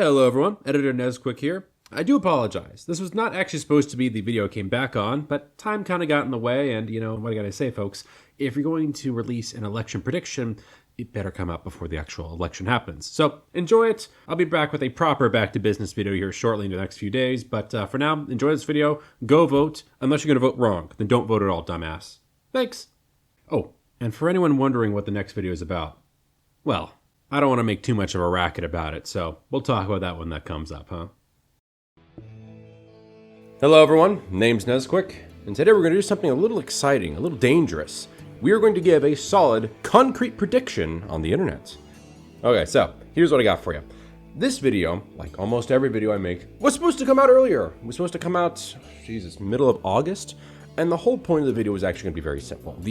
Hello everyone, Editor Nezquik here. I do apologize. This was not actually supposed to be the video I came back on, but time kind of got in the way, and what I gotta say, folks, if you're going to release an election prediction, it better come out before the actual election happens. So enjoy it. I'll be back with a proper back to business video here shortly in the next few days, but for now, enjoy this video. Go vote, unless you're gonna vote wrong. Then don't vote at all, dumbass. Thanks. Oh, and for anyone wondering what the next video is about, well, I don't want to make too much of a racket about it, so we'll talk about that when that comes up, huh? Hello everyone, name's Nezquik, and today we're going to do something a little exciting, a little dangerous. We are going to give a solid, concrete prediction on the internet. Okay, so here's what I got for you. This video, like almost every video I make, was supposed to come out earlier. It was supposed to come out, middle of August, and the whole point of the video was actually going to be very simple.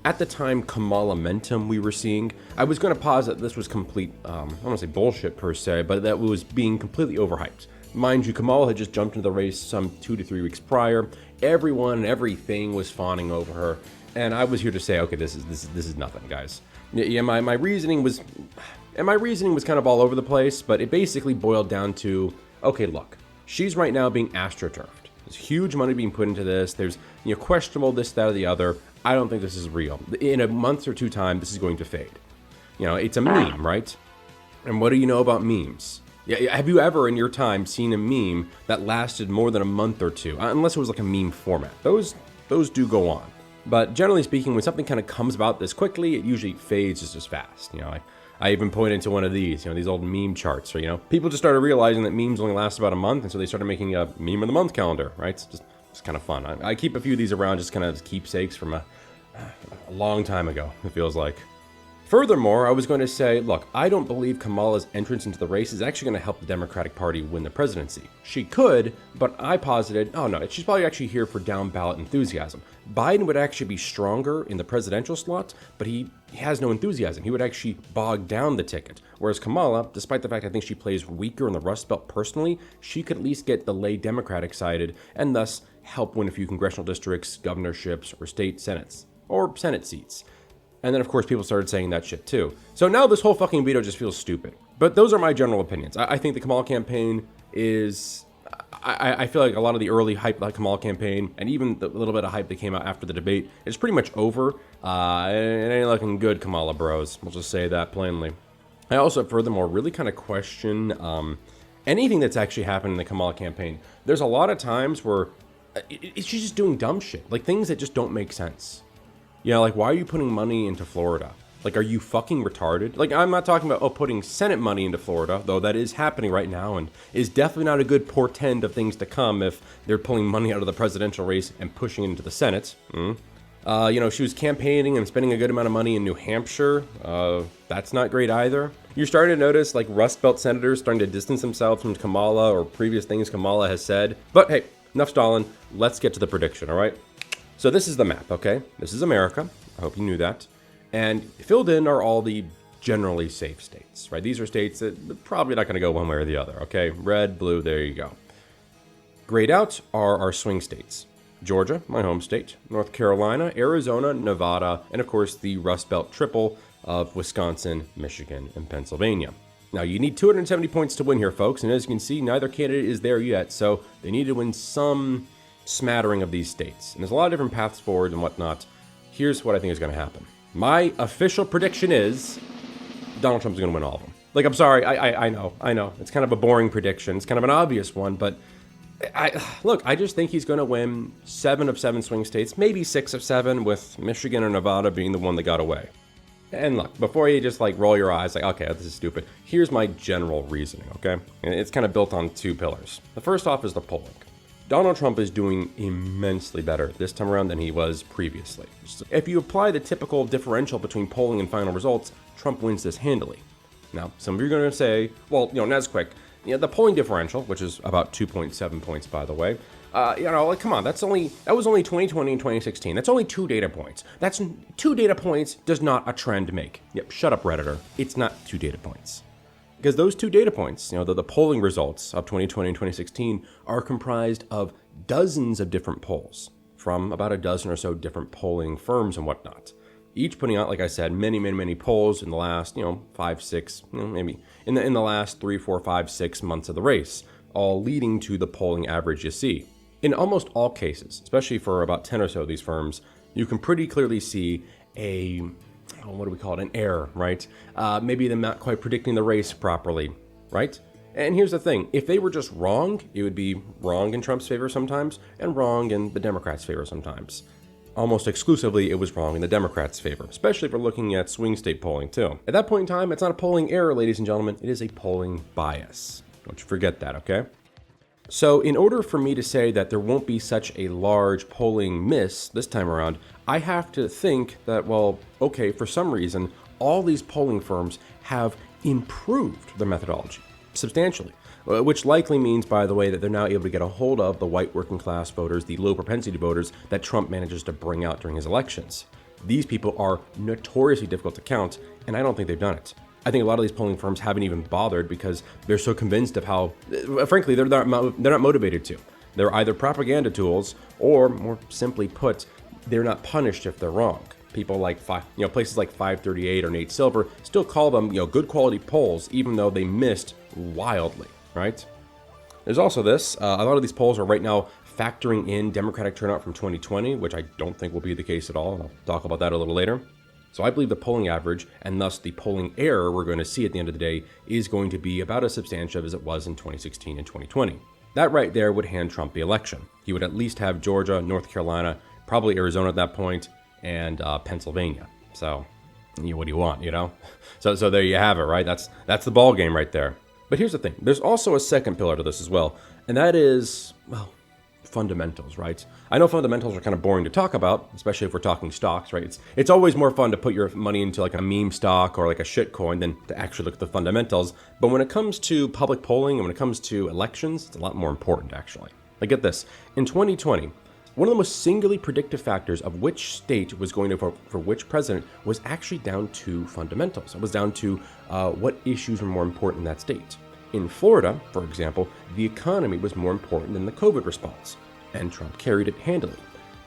At the time, Kamala momentum we were seeing, I was going to posit that this was complete, I don't want to say bullshit per se, but that it was being completely overhyped. Mind you, Kamala had just jumped into the race some 2 to 3 weeks prior. Everyone and everything was fawning over her, and I was here to say, okay, this is nothing, guys. Yeah, my reasoning was kind of all over the place, but it basically boiled down to, okay, look, she's right now being astroturfed. There's huge money being put into this. There's questionable this, that, or the other. I don't think this is real. In a month or two time, this is going to fade. It's a meme, right? And what do you know about memes? Yeah, have you ever in your time seen a meme that lasted more than a month or two? Unless it was like a meme format. Those do go on. But generally speaking, when something kind of comes about this quickly, it usually fades just as fast. I even pointed to one of these old meme charts where, people just started realizing that memes only last about a month, and so they started making a meme of the month calendar, right? It's kind of fun. I keep a few of these around just kind of keepsakes from a long time ago, it feels like. Furthermore, I was going to say, look, I don't believe Kamala's entrance into the race is actually going to help the Democratic Party win the presidency. She could, but I posited, oh no, she's probably actually here for down ballot enthusiasm. Biden would actually be stronger in the presidential slot, but he has no enthusiasm. He would actually bog down the ticket. Whereas Kamala, despite the fact I think she plays weaker in the Rust Belt personally, she could at least get the lay Democratic sided and thus help win a few congressional districts, governorships, or state senates, or Senate seats. And then, of course, people started saying that shit too. So now this whole fucking video just feels stupid. But those are my general opinions. I think the Kamala campaign is... I feel like a lot of the early hype about the Kamala campaign, and even the little bit of hype that came out after the debate, is pretty much over. It ain't looking good, Kamala bros. We'll just say that plainly. I also, furthermore, really kind of question anything that's actually happened in the Kamala campaign. There's a lot of times where she's just doing dumb shit. Like, things that just don't make sense. Like, why are you putting money into Florida? Like, are you fucking retarded? Like, I'm not talking about, putting Senate money into Florida, though that is happening right now and is definitely not a good portend of things to come if they're pulling money out of the presidential race and pushing it into the Senate. She was campaigning and spending a good amount of money in New Hampshire. That's not great either. You're starting to notice, like, Rust Belt senators starting to distance themselves from Kamala or previous things Kamala has said. But hey, enough stalling. Let's get to the prediction, all right? So this is the map, okay? This is America. I hope you knew that. And filled in are all the generally safe states, right? These are states that are probably not going to go one way or the other, okay? Red, blue, there you go. Grayed out are our swing states. Georgia, my home state, North Carolina, Arizona, Nevada, and of course the Rust Belt triple of Wisconsin, Michigan, and Pennsylvania. Now, you need 270 points to win here, folks, and as you can see, neither candidate is there yet, so they need to win some smattering of these states. And there's a lot of different paths forward and whatnot. Here's what I think is going to happen. My official prediction is Donald Trump's going to win all of them. Like, I'm sorry, I know. It's kind of a boring prediction. It's kind of an obvious one, but I just think he's going to win 7 of 7 swing states, maybe 6 of 7, with Michigan or Nevada being the one that got away. And look, before you just roll your eyes okay, this is stupid, here's my general reasoning, okay? And it's kind of built on 2 pillars. The first off is the polling. Donald Trump is doing immensely better this time around than he was previously. If you apply the typical differential between polling and final results, Trump wins this handily. Now, some of you are going to say, well, Nezquik, the polling differential, which is about 2.7 points, by the way, come on, that was only 2020 and 2016. That's only 2 data points. That's 2 data points does not a trend make. Yep, shut up, Redditor. It's not 2 data points. Because those 2 data points, the polling results of 2020 and 2016 are comprised of dozens of different polls from about a dozen or so different polling firms and whatnot. each putting out, like I said, many polls in the last, 5, 6, maybe in the last 3, 4, 5, 6 months of the race, all leading to the polling average you see. In almost all cases, especially for about 10 or so of these firms, you can pretty clearly see what do we call it, an error, right? Maybe them not quite predicting the race properly, right? And here's the thing, if they were just wrong, it would be wrong in Trump's favor sometimes and wrong in the Democrats' favor sometimes. Almost exclusively, it was wrong in the Democrats' favor, especially if we're looking at swing state polling too. At that point in time, it's not a polling error, ladies and gentlemen, it is a polling bias. Don't you forget that, okay? So in order for me to say that there won't be such a large polling miss this time around, I have to think that, well, okay, for some reason, all these polling firms have improved their methodology substantially, which likely means, by the way, that they're now able to get a hold of the white working class voters, the low propensity voters that Trump manages to bring out during his elections. These people are notoriously difficult to count, and I don't think they've done it. I think a lot of these polling firms haven't even bothered because they're so convinced of how, frankly, they're not motivated to. They're either propaganda tools, or more simply put, they're not punished if they're wrong. People like places like 538 or Nate Silver still call them good quality polls, even though they missed wildly, right? There's also this. A lot of these polls are right now factoring in Democratic turnout from 2020, which I don't think will be the case at all. And I'll talk about that a little later. So I believe the polling average, and thus the polling error we're going to see at the end of the day, is going to be about as substantial as it was in 2016 and 2020. That right there would hand Trump the election. He would at least have Georgia, North Carolina, probably Arizona at that point, and Pennsylvania. So, what do you want, So there you have it, right? That's the ball game right there. But here's the thing. There's also a second pillar to this as well, and that is, well, fundamentals, right? I know fundamentals are kind of boring to talk about, especially if we're talking stocks, right? It's always more fun to put your money into like a meme stock or like a shit coin than to actually look at the fundamentals. But when it comes to public polling and when it comes to elections, it's a lot more important, actually. Like, get this. In 2020, one of the most singularly predictive factors of which state was going to vote for which president was actually down to fundamentals. It was down to what issues were more important in that state. In Florida, for example, the economy was more important than the COVID response, and Trump carried it handily.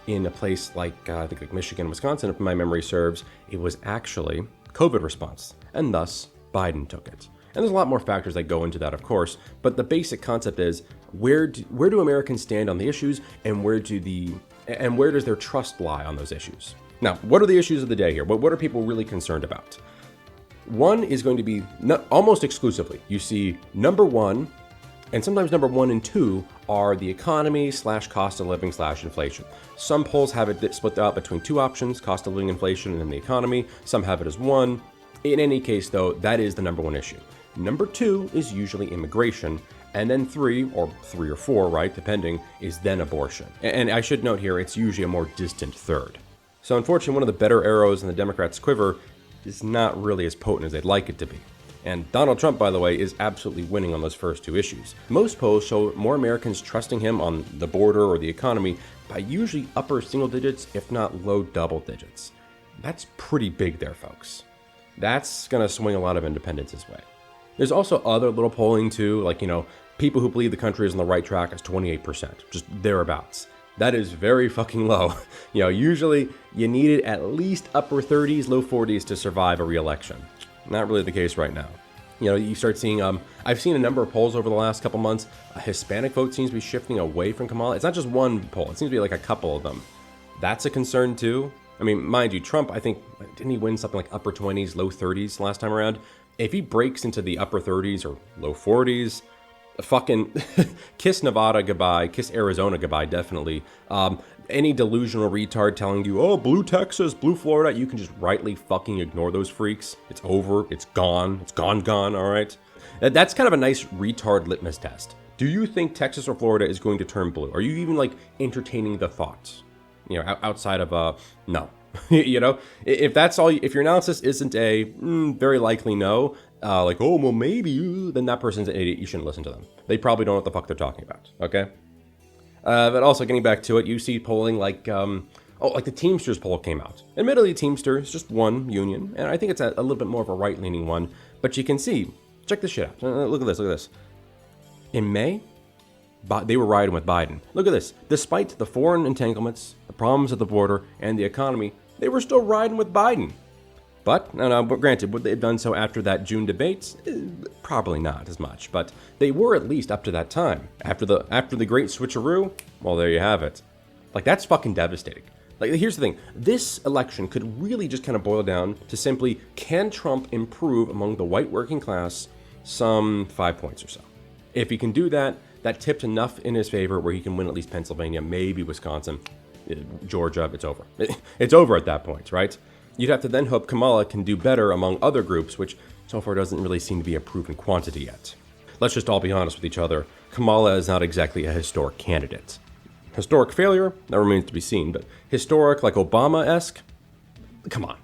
In a place like, I think like Michigan, Wisconsin, if my memory serves, it was actually COVID response, and thus Biden took it. And there's a lot more factors that go into that, of course, but the basic concept is where do Americans stand on the issues, and where does their trust lie on those issues? Now, what are the issues of the day here? What are people really concerned about? One is going to be almost exclusively, you see number one, and sometimes number 1 and 2 are the economy / cost of living / inflation. Some polls have it split out between 2 options, cost of living, inflation, and then the economy. Some have it as 1. In any case, though, that is the number 1 issue. Number 2 is usually immigration, and then 3 or 4, right, depending, is then abortion. And I should note here, it's usually a more distant third. So unfortunately, one of the better arrows in the Democrats' quiver is not really as potent as they'd like it to be. And Donald Trump, by the way, is absolutely winning on those first 2 issues. Most polls show more Americans trusting him on the border or the economy by usually upper single digits, if not low double digits. That's pretty big there, folks. That's going to swing a lot of independents his way. There's also other little polling too, like, people who believe the country is on the right track is 28%, just thereabouts. That is very fucking low. Usually you needed at least upper 30s, low 40s to survive a re-election. Not really the case right now. You start seeing, I've seen a number of polls over the last couple months. A Hispanic vote seems to be shifting away from Kamala. It's not just one poll. It seems to be like a couple of them. That's a concern too. I mean, mind you, Trump, I think, didn't he win something like upper 20s, low 30s last time around? If he breaks into the upper 30s or low 40s, fucking kiss Nevada goodbye, kiss Arizona goodbye, definitely. Any delusional retard telling you, oh, blue Texas, blue Florida, you can just rightly fucking ignore those freaks. It's over. It's gone, all right? That's kind of a nice retard litmus test. Do you think Texas or Florida is going to turn blue? Are you even entertaining the thought? Outside of no. If that's all, if your analysis isn't a very likely no, oh, well, maybe, then that person's an idiot. You shouldn't listen to them. They probably don't know what the fuck they're talking about, okay? But also getting back to it, you see polling like the Teamsters poll came out. Admittedly, Teamster is just one union, and I think it's a little bit more of a right-leaning one, but you can see, check this shit out. Look at this. In May, they were riding with Biden. Look at this. Despite the foreign entanglements, the problems at the border, and the economy, they were still riding with Biden. But granted, would they have done so after that June debates? Probably not as much, but they were at least up to that time. After the great switcheroo, well, there you have it. Like, that's fucking devastating. Like, here's the thing. This election could really just kind of boil down to simply, can Trump improve among the white working class some 5 points or so? If he can do that, that tipped enough in his favor where he can win at least Pennsylvania, maybe Wisconsin, Georgia, it's over. It's over at that point, right? You'd have to then hope Kamala can do better among other groups, which so far doesn't really seem to be a proven quantity yet. Let's just all be honest with each other. Kamala is not exactly a historic candidate. Historic failure, that remains to be seen, but historic, like Obama-esque, come on.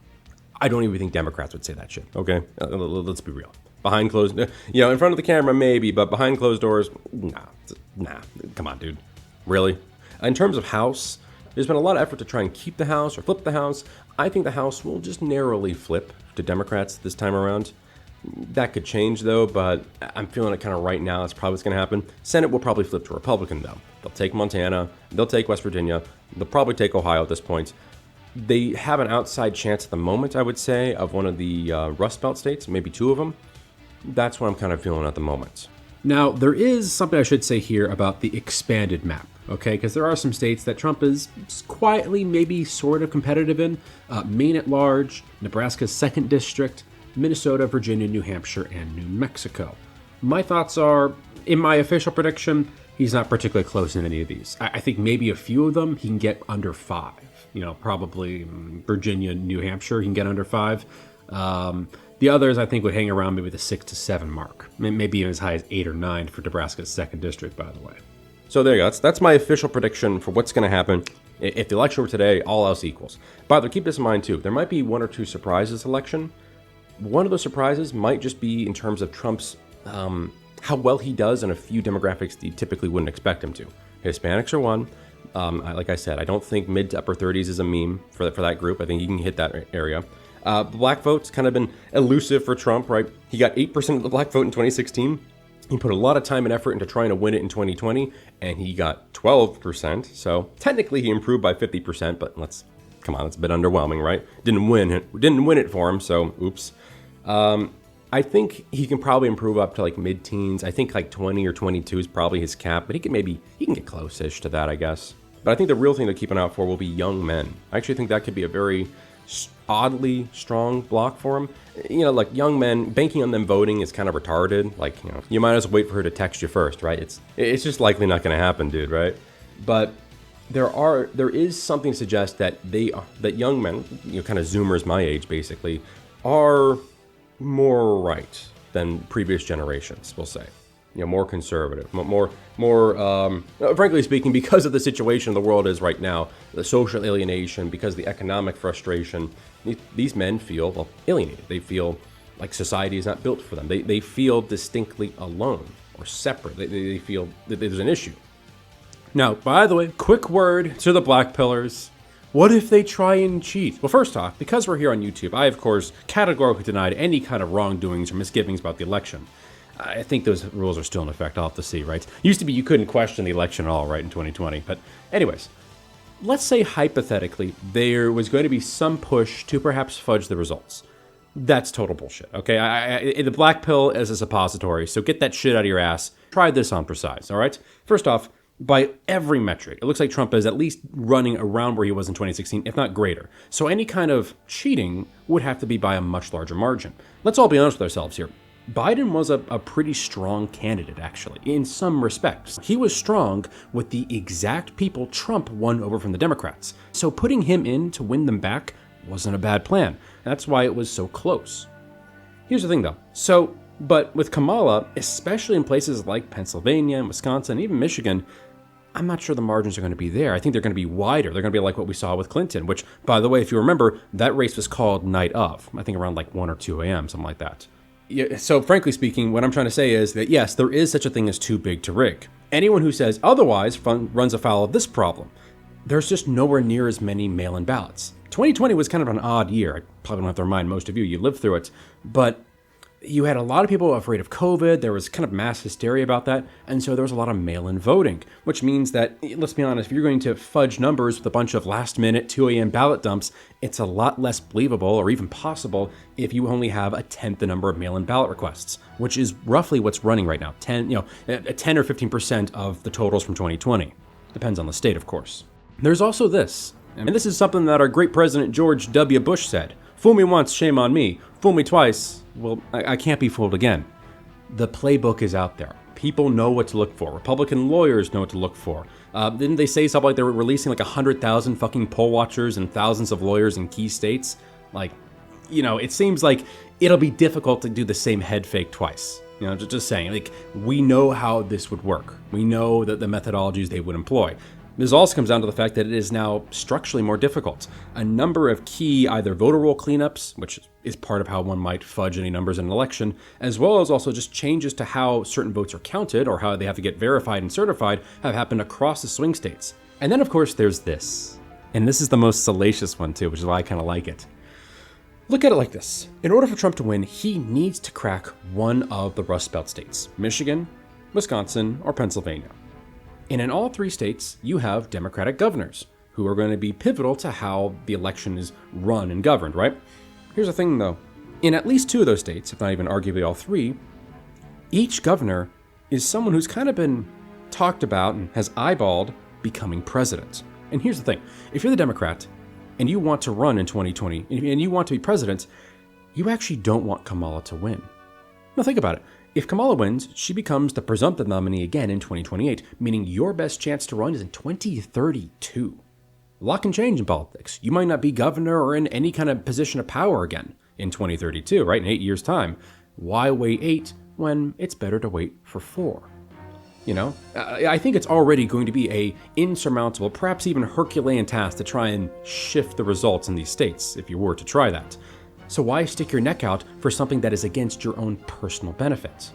I don't even think Democrats would say that shit, okay? Let's be real. Behind closed, in front of the camera, maybe, but behind closed doors, nah, come on, dude. Really? In terms of House, there's been a lot of effort to try and keep the House or flip the House. I think the House will just narrowly flip to Democrats this time around. That could change, though, but I'm feeling it kind of right now. That's probably what's going to happen. Senate will probably flip to Republican, though. They'll take Montana. They'll take West Virginia. They'll probably take Ohio at this point. They have an outside chance at the moment, I would say, of one of the Rust Belt states, maybe two of them. That's what I'm kind of feeling at the moment. Now, there is something I should say here about the expanded map, okay? Because there are some states that Trump is quietly, maybe sort of competitive in. Maine at large, Nebraska's 2nd District, Minnesota, Virginia, New Hampshire, and New Mexico. My thoughts are, in my official prediction, he's not particularly close in any of these. I think maybe a few of them he can get under 5. Probably Virginia, New Hampshire, he can get under 5. The others, I think, would hang around maybe the 6 to 7 mark. Maybe even as high as 8 or 9 for Nebraska's 2nd District, by the way. So there you go. That's my official prediction for what's going to happen if the election were today, all else equals. By the way, keep this in mind, too. There might be 1 or 2 surprises this election. One of those surprises might just be in terms of Trump's, how well he does in a few demographics that you typically wouldn't expect him to. Hispanics are one. Like I said, I don't think mid to upper 30s is a meme for that group. I think he can hit that area. Black vote's kind of been elusive for Trump, right? He got 8% of the black vote in 2016. He put a lot of time and effort into trying to win it in 2020, and he got 12%. So technically he improved by 50%, but that's a bit underwhelming, right? Didn't win it for him, so oops. I think he can probably improve up to like mid-teens. I think like 20 or 22 is probably his cap, but he can get close-ish to that, I guess. But I think the real thing to keep an eye out for will be young men. I actually think that could be a very oddly strong block for him. Like young men, banking on them voting is kind of retarded. Like, you might as well wait for her to text you first, right? It's just likely not going to happen, dude, right? But there is something to suggest that that young men, kind of Zoomers my age basically, are more right than previous generations, we'll say. More conservative, more, frankly speaking, because of the situation the world is right now, the social alienation, because of the economic frustration, these men feel alienated. They feel like society is not built for them. They feel distinctly alone or separate. They feel that there's an issue. Now, by the way, quick word to the black pillars. What if they try and cheat? Well, first off, because we're here on YouTube, I, of course, categorically denied any kind of wrongdoings or misgivings about the election. I think those rules are still in effect. I'll have to see, right? Used to be you couldn't question the election at all, right, in 2020. But anyways, let's say hypothetically there was going to be some push to perhaps fudge the results. That's total bullshit, okay? The black pill is a suppository, so get that shit out of your ass. Try this on for size, all right? First off, by every metric, it looks like Trump is at least running around where he was in 2016, if not greater. So any kind of cheating would have to be by a much larger margin. Let's all be honest with ourselves here. Biden was a pretty strong candidate, actually, in some respects. He was strong with the exact people Trump won over from the Democrats. So putting him in to win them back wasn't a bad plan. That's why it was so close. Here's the thing, though. But with Kamala, especially in places like Pennsylvania and Wisconsin, and even Michigan, I'm not sure the margins are going to be there. I think they're going to be wider. They're going to be like what we saw with Clinton, which, by the way, if you remember, that race was called night of. I think around like 1 or 2 a.m., something like that. Yeah, so frankly speaking, what I'm trying to say is that, yes, there is such a thing as too big to rig. Anyone who says otherwise runs afoul of this problem. There's just nowhere near as many mail-in ballots. 2020 was kind of an odd year. I probably don't have to remind most of you. You lived through it. But you had a lot of people afraid of COVID. There was kind of mass hysteria about that. And so there was a lot of mail-in voting, which means that, let's be honest, if you're going to fudge numbers with a bunch of last-minute 2 a.m. ballot dumps, it's a lot less believable or even possible if you only have a tenth the number of mail-in ballot requests, which is roughly what's running right now. 10 or 15% of the totals from 2020. Depends on the state, of course. There's also this, and this is something that our great President George W. Bush said. Fool me once, shame on me. Fool me twice, well, I can't be fooled again. The playbook is out there. People know what to look for. Republican lawyers know what to look for. Didn't they say something like they were releasing like 100,000 fucking poll watchers and thousands of lawyers in key states? Like, it seems like it'll be difficult to do the same head fake twice. Just saying, like, we know how this would work. We know that the methodologies they would employ. This also comes down to the fact that it is now structurally more difficult. A number of key either voter roll cleanups, which is part of how one might fudge any numbers in an election, as well as also just changes to how certain votes are counted or how they have to get verified and certified, have happened across the swing states. And then, of course, there's this. And this is the most salacious one, too, which is why I kind of like it. Look at it like this. In order for Trump to win, he needs to crack one of the Rust Belt states, Michigan, Wisconsin, or Pennsylvania. And in all 3 states, you have Democratic governors who are going to be pivotal to how the election is run and governed, right? Here's the thing, though. In at least 2 of those states, if not even arguably all 3, each governor is someone who's kind of been talked about and has eyeballed becoming president. And here's the thing. If you're the Democrat and you want to run in 2020 and you want to be president, you actually don't want Kamala to win. Now think about it. If Kamala wins, she becomes the presumptive nominee again in 2028, meaning your best chance to run is in 2032. A lot can change in politics. You might not be governor or in any kind of position of power again in 2032, right? In 8 years' time. Why wait 8 when it's better to wait for 4? I think it's already going to be a insurmountable, perhaps even Herculean task to try and shift the results in these states, if you were to try that. So why stick your neck out for something that is against your own personal benefits?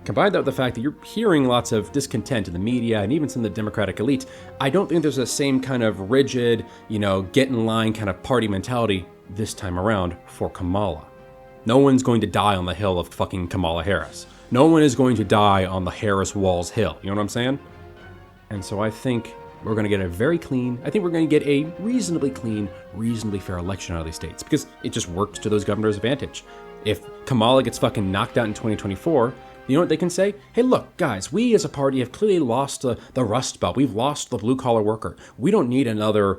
Combine that with the fact that you're hearing lots of discontent in the media and even some of the Democratic elite, I don't think there's the same kind of rigid, get in line kind of party mentality this time around for Kamala. No one's going to die on the hill of fucking Kamala Harris. No one is going to die on the Harris-Walls Hill. You know what I'm saying? And so I think we're going to get we're going to get a reasonably clean, reasonably fair election out of these states because it just works to those governors' advantage. If Kamala gets fucking knocked out in 2024, you know what they can say? Hey, look, guys, we as a party have clearly lost the Rust Belt. We've lost the blue-collar worker. We don't need another,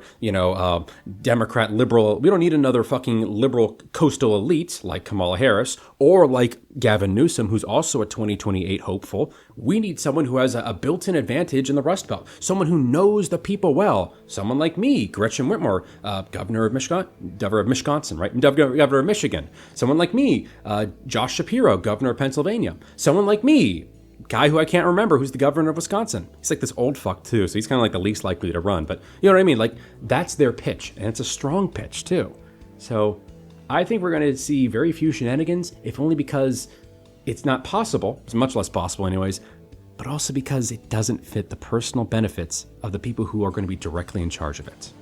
Democrat liberal. We don't need another fucking liberal coastal elite like Kamala Harris or like Gavin Newsom, who's also a 2028 hopeful. We need someone who has a built-in advantage in the Rust Belt, someone who knows the people well, someone like me, Gretchen Whitmer, governor of Wisconsin, right? Governor of Michigan. Someone like me, Josh Shapiro, governor of Pennsylvania. Someone like me, guy who I can't remember, who's the governor of Wisconsin. He's like this old fuck too, so he's kind of like the least likely to run. But you know what I mean? Like, that's their pitch, and it's a strong pitch too. So I think we're going to see very few shenanigans, if only because it's not possible, it's much less possible anyways, but also because it doesn't fit the personal benefits of the people who are going to be directly in charge of it.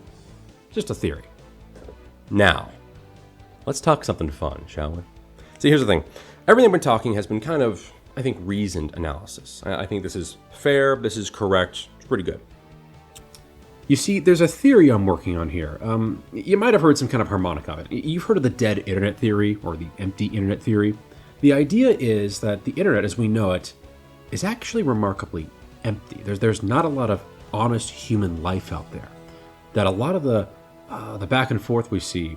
Just a theory. Now, let's talk something fun, shall we? See, here's the thing. Everything we're talking has been kind of, I think, reasoned analysis. I think this is fair, this is correct, it's pretty good. You see, there's a theory I'm working on here. You might have heard some kind of harmonic of it. You've heard of the dead internet theory or the empty internet theory. The idea is that the internet as we know it is actually remarkably empty. There's not a lot of honest human life out there. That a lot of the back and forth we see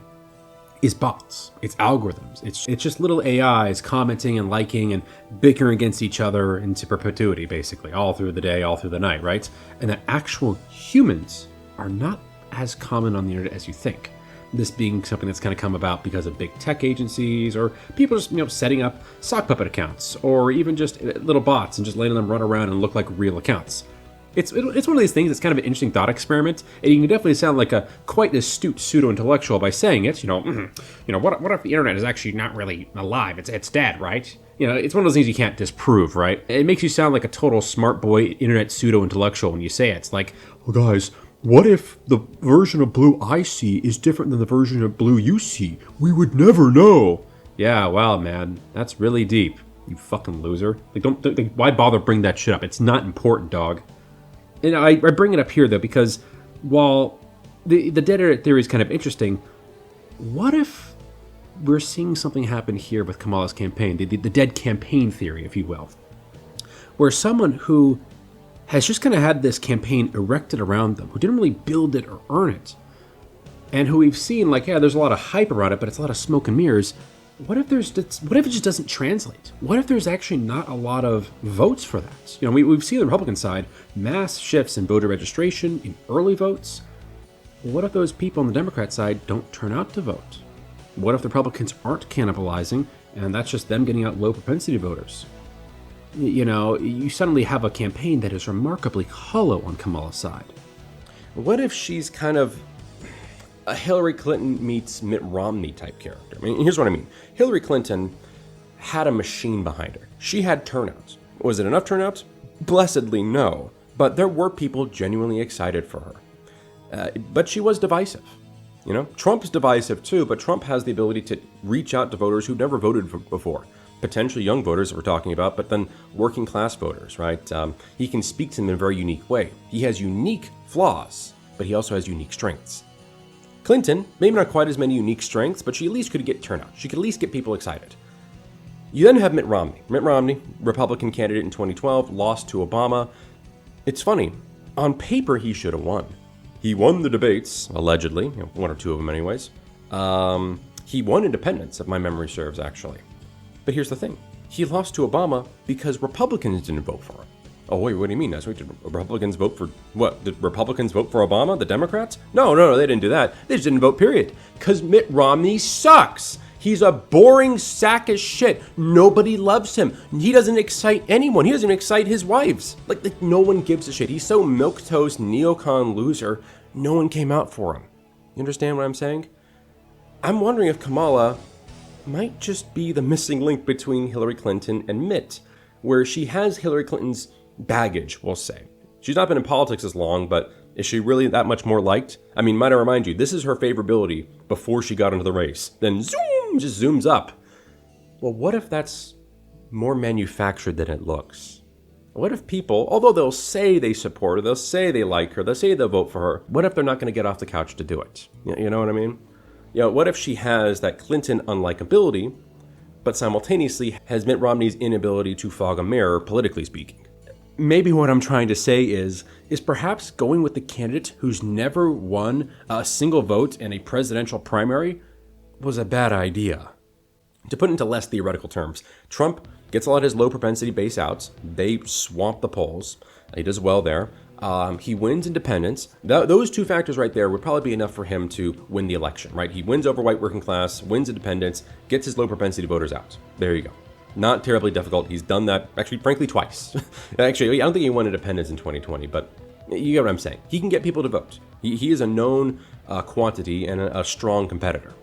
is bots. It's algorithms. It's just little AIs commenting and liking and bickering against each other into perpetuity, basically, all through the day, all through the night, right? And that actual humans are not as common on the internet as you think. This being something that's kind of come about because of big tech agencies or people just, setting up sock puppet accounts or even just little bots and just letting them run around and look like real accounts. It's one of these things that's kind of an interesting thought experiment, and you can definitely sound like a quite astute pseudo-intellectual by saying it. What if the internet is actually not really alive? It's dead, right? It's one of those things you can't disprove, right? It makes you sound like a total smart boy internet pseudo-intellectual when you say it. It's like, well, guys, what if the version of blue I see is different than the version of blue you see? We would never know. Yeah, wow, man. That's really deep. You fucking loser. Like, why bother bring that shit up? It's not important, dog. And I bring it up here, though, because while the dead air theory is kind of interesting, what if we're seeing something happen here with Kamala's campaign, the dead campaign theory, if you will, where someone who has just kind of had this campaign erected around them, who didn't really build it or earn it, and who we've seen, like, yeah, there's a lot of hype around it, but it's a lot of smoke and mirrors. What if it just doesn't translate? What if there's actually not a lot of votes for that? You know, we've seen on the Republican side mass shifts in voter registration, in early votes. What if those people on the Democrat side don't turn out to vote? What if the Republicans aren't cannibalizing, and that's just them getting out low propensity voters? You know, you suddenly have a campaign that is remarkably hollow on Kamala's side. What if she's kind of a Hillary Clinton meets Mitt Romney type character? I mean, here's what I mean. Hillary Clinton had a machine behind her. She had turnouts. Was it enough turnouts? Blessedly no. But there were people genuinely excited for her. But she was divisive. You know, Trump's divisive too, but Trump has the ability to reach out to voters who've never voted before. Potentially young voters that we're talking about, but then working class voters, right? He can speak to them in a very unique way. He has unique flaws, but he also has unique strengths. Clinton, maybe not quite as many unique strengths, but she at least could get turnout. She could at least get people excited. You then have Mitt Romney. Mitt Romney, Republican candidate in 2012, lost to Obama. It's funny. On paper, he should have won. He won the debates, allegedly, you know, one or two of them anyways. He won independents, if my memory serves, actually. But here's the thing. He lost to Obama because Republicans didn't vote for him. Oh, wait, what do you mean, Nezquik? Did Republicans vote for what? Did Republicans vote for Obama? The Democrats? No, they didn't do that. They just didn't vote, period. Because Mitt Romney sucks. He's a boring sack of shit. Nobody loves him. He doesn't excite anyone. He doesn't even excite his wives. Like no one gives a shit. He's so milquetoast, neocon loser, no one came out for him. You understand what I'm saying? I'm wondering if Kamala might just be the missing link between Hillary Clinton and Mitt, where she has Hillary Clinton's baggage, we'll say. She's not been in politics as long, but is she really that much more liked? I mean, might I remind you, this is her favorability before she got into the race. Then zoom, just zooms up. Well, what if that's more manufactured than it looks? What if people, although they'll say they support her, they'll say they like her, they'll say they'll vote for her, what if they're not going to get off the couch to do it? You know what I mean? You know, what if she has that Clinton unlikability, but simultaneously has Mitt Romney's inability to fog a mirror, politically speaking? Maybe what I'm trying to say is perhaps going with the candidate who's never won a single vote in a presidential primary was a bad idea. To put it into less theoretical terms, Trump gets a lot of his low propensity base outs. They swamp the polls. He does well there. He wins independents. Those two factors right there would probably be enough for him to win the election, right? He wins over white working class, wins independents, gets his low propensity voters out. There you go. Not terribly difficult. He's done that, actually, frankly, twice. Actually, I don't think he won independents in 2020, but you get what I'm saying. He can get people to vote. He is a known quantity and a strong competitor.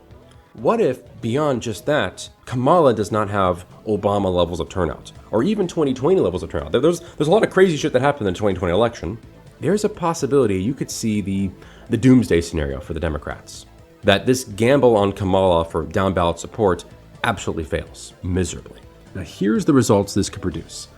What if, beyond just that, Kamala does not have Obama levels of turnout, or even 2020 levels of turnout? There's a lot of crazy shit that happened in the 2020 election. There's a possibility you could see the doomsday scenario for the Democrats. That this gamble on Kamala for down-ballot support absolutely fails, miserably. Now, here's the results this could produce.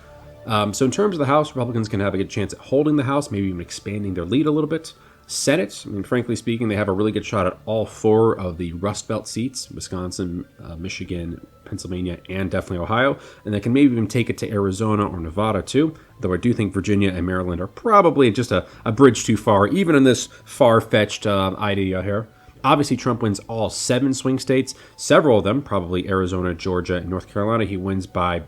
So in terms of the House, Republicans can have a good chance at holding the House, maybe even expanding their lead a little bit. Senate, I mean, frankly speaking, they have a really good shot at all four of the Rust Belt seats, Wisconsin, Michigan, Pennsylvania, and definitely Ohio. And they can maybe even take it to Arizona or Nevada too, though I do think Virginia and Maryland are probably just a bridge too far, even in this far-fetched idea here. Obviously, Trump wins all 7 swing states, several of them, probably Arizona, Georgia, and North Carolina. He wins by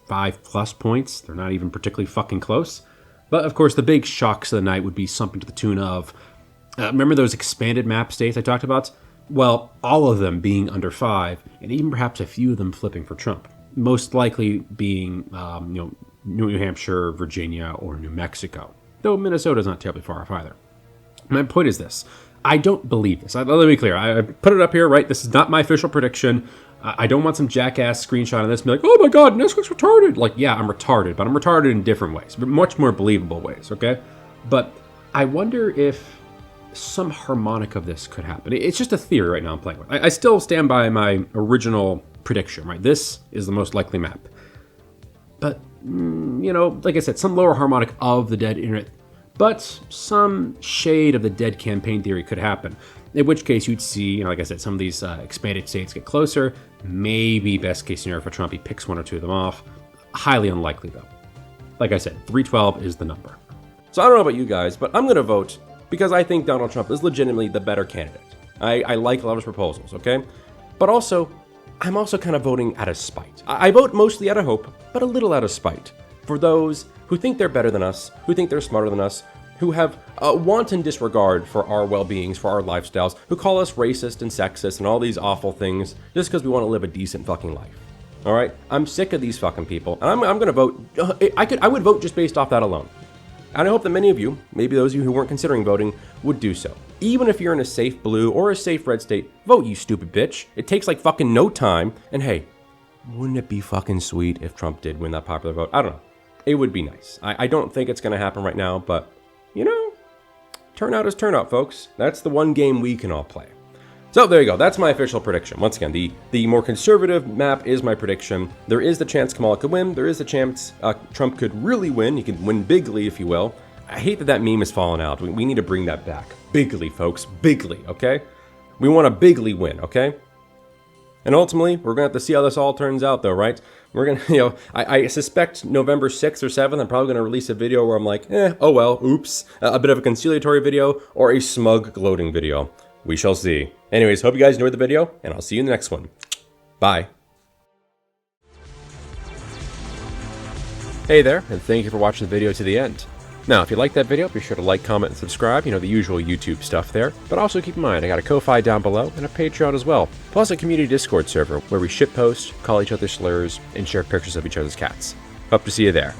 5+ points. They're not even particularly fucking close. But, of course, the big shocks of the night would be something to the tune of, remember those expanded map states I talked about? Well, all of them being under 5, and even perhaps a few of them flipping for Trump. Most likely being, New Hampshire, Virginia, or New Mexico. Though Minnesota's not terribly far off either. My point is this. I don't believe this. Let me be clear. I put it up here, right? This is not my official prediction. I don't want some jackass screenshot of this and be like, oh my God, Nezquik's retarded. Like, yeah, I'm retarded, but I'm retarded in different ways, much more believable ways, okay? But I wonder if some harmonic of this could happen. It's just a theory right now I'm playing with. I still stand by my original prediction, right? This is the most likely map. But, you know, like I said, some lower harmonic of the dead internet, but some shade of the dead campaign theory could happen. In which case you'd see, you know, like I said, some of these expanded states get closer. Maybe best case scenario for Trump, he picks one or two of them off. Highly unlikely though. Like I said, 312 is the number. So I don't know about you guys, but I'm going to vote because I think Donald Trump is legitimately the better candidate. I like a lot of his proposals, okay? But also, I'm also kind of voting out of spite. I vote mostly out of hope, but a little out of spite for those who think they're better than us, who think they're smarter than us, who have a wanton disregard for our well-beings, for our lifestyles, who call us racist and sexist and all these awful things just because we want to live a decent fucking life. All right? I'm sick of these fucking people, and I'm going to vote. I would vote just based off that alone. And I hope that many of you, maybe those of you who weren't considering voting, would do so. Even if you're in a safe blue or a safe red state, vote, you stupid bitch. It takes like fucking no time. And hey, wouldn't it be fucking sweet if Trump did win that popular vote? I don't know. It would be nice. I don't think it's going to happen right now, but, you know, turnout is turnout, folks. That's the one game we can all play. So there you go. That's my official prediction. Once again, the more conservative map is my prediction. There is the chance Kamala could win. There is the chance Trump could really win. He could win bigly, if you will. I hate that meme has fallen out. We need to bring that back. Bigly, folks. Bigly, okay? We want a bigly win, okay? And ultimately, we're going to have to see how this all turns out, though, right? We're going to, you know, I suspect November 6th or 7th, I'm probably going to release a video where I'm like, oh well, oops. A bit of a conciliatory video or a smug gloating video. We shall see. Anyways, hope you guys enjoyed the video, and I'll see you in the next one. Bye. Hey there, and thank you for watching the video to the end. Now, if you liked that video, be sure to like, comment, and subscribe. You know, the usual YouTube stuff there. But also keep in mind, I got a Ko-Fi down below and a Patreon as well. Plus a community Discord server where we shitpost, call each other slurs, and share pictures of each other's cats. Hope to see you there.